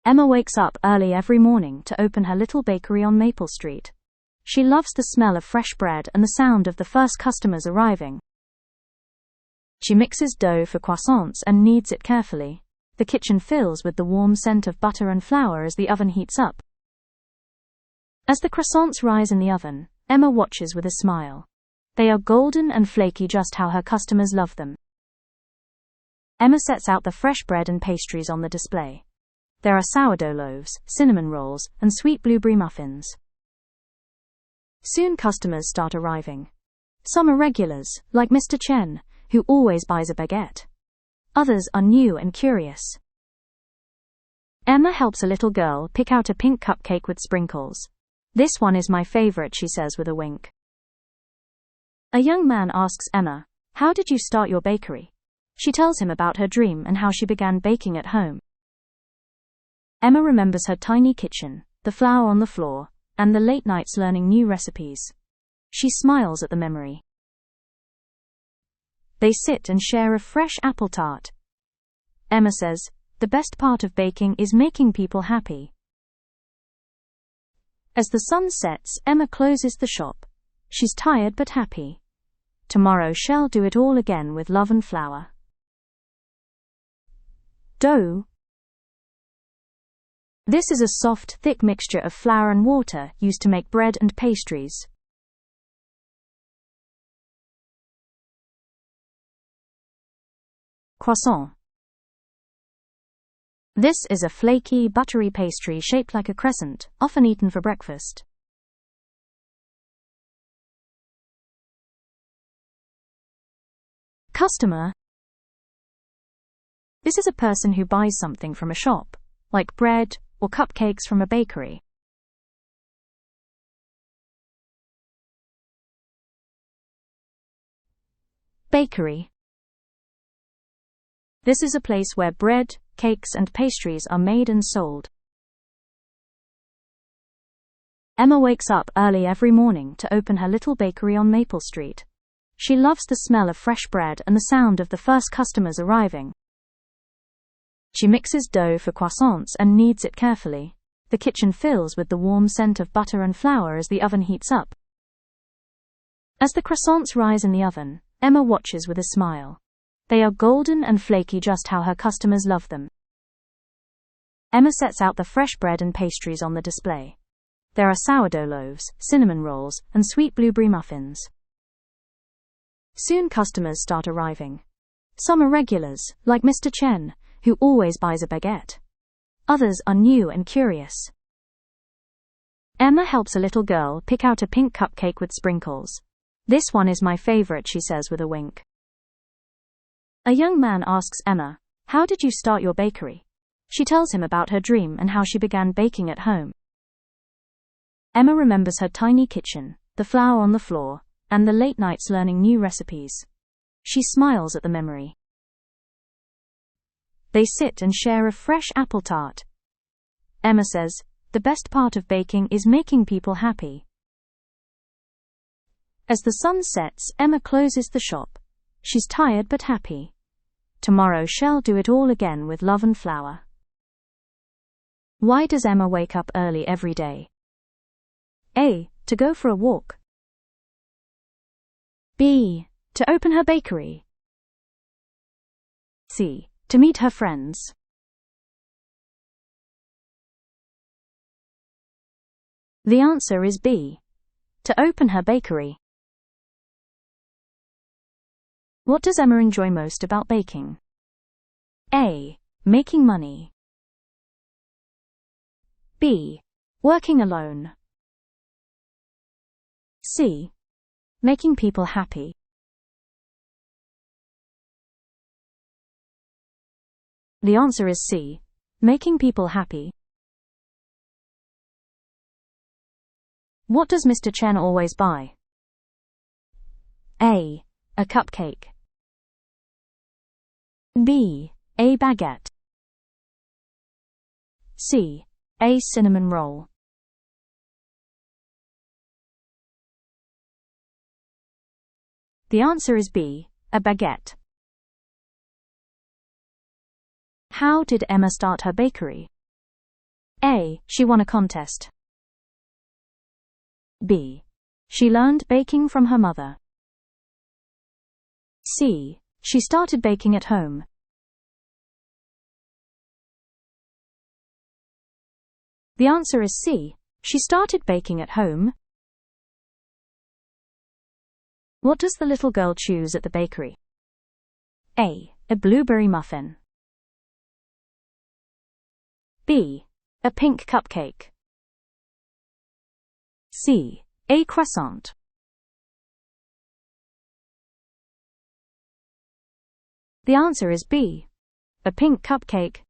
Emma wakes up early every morning to open her little bakery on Maple Street. She loves the smell of fresh bread and the sound of the first customers arriving. She mixes dough for croissants and kneads it carefully. The kitchen fills with the warm scent of butter and flour as the oven heats up. As the croissants rise in the oven, Emma watches with a smile. They are golden and flaky, just how her customers love them. Emma sets out the fresh bread and pastries on the display. There are sourdough loaves, cinnamon rolls, and sweet blueberry muffins. Soon customers start arriving. Some are regulars, like Mr. Chen, who always buys a baguette. Others are new and curious. Emma helps a little girl pick out a pink cupcake with sprinkles. "This one is my favorite," she says with a wink. A young man asks Emma, "How did you start your bakery?" She tells him about her dream and how she began baking at home. Emma remembers her tiny kitchen, the flour on the floor, and the late nights learning new recipes. She smiles at the memory. They sit and share a fresh apple tart. Emma says, "The best part of baking is making people happy." As the sun sets, Emma closes the shop. She's tired but happy. Tomorrow she'll do it all again with love and flour. Dough. This is a soft, thick mixture of flour and water used to make bread and pastries. Croissant. This is a flaky, buttery pastry shaped like a crescent, often eaten for breakfast. Customer. This is a person who buys something from a shop, like bread or cupcakes from a bakery. Bakery. This is a place where bread, cakes, and pastries are made and sold. Emma wakes up early every morning to open her little bakery on Maple Street. She loves the smell of fresh bread and the sound of the first customers arriving. She mixes dough for croissants and kneads it carefully. The kitchen fills with the warm scent of butter and flour as the oven heats up. As the croissants rise in the oven, Emma watches with a smile. They are golden and flaky, just how her customers love them. Emma sets out the fresh bread and pastries on the display. There are sourdough loaves, cinnamon rolls, and sweet blueberry muffins. Soon customers start arriving. Some are regulars, like Mr. Chen, who always buys a baguette. Others are new and curious. Emma helps a little girl pick out a pink cupcake with sprinkles. "This one is my favorite," she says with a wink. A young man asks Emma, "How did you start your bakery?" She tells him about her dream and how she began baking at home. Emma remembers her tiny kitchen, the flour on the floor, and the late nights learning new recipes. She smiles at the memory. They sit and share a fresh apple tart. Emma says, "The best part of baking is making people happy." As the sun sets, Emma closes the shop. She's tired but happy. Tomorrow she'll do it all again with love and flour. Why does Emma wake up early every day? A. To go for a walk. B. To open her bakery. C. To meet her friends. The answer is B. To open her bakery. What does Emma enjoy most about baking? A. Making money. B. Working alone. C. Making people happy. The answer is C. Making people happy. What does Mr. Chen always buy? A. A cupcake. B. A baguette. C. A cinnamon roll. The answer is B. A baguette. How did Emma start her bakery? A. She won a contest. B. She learned baking from her mother. C. She started baking at home. The answer is C. She started baking at home. What does the little girl choose at the bakery? A. A blueberry muffin. B. A pink cupcake. C. A croissant. The answer is B. A pink cupcake.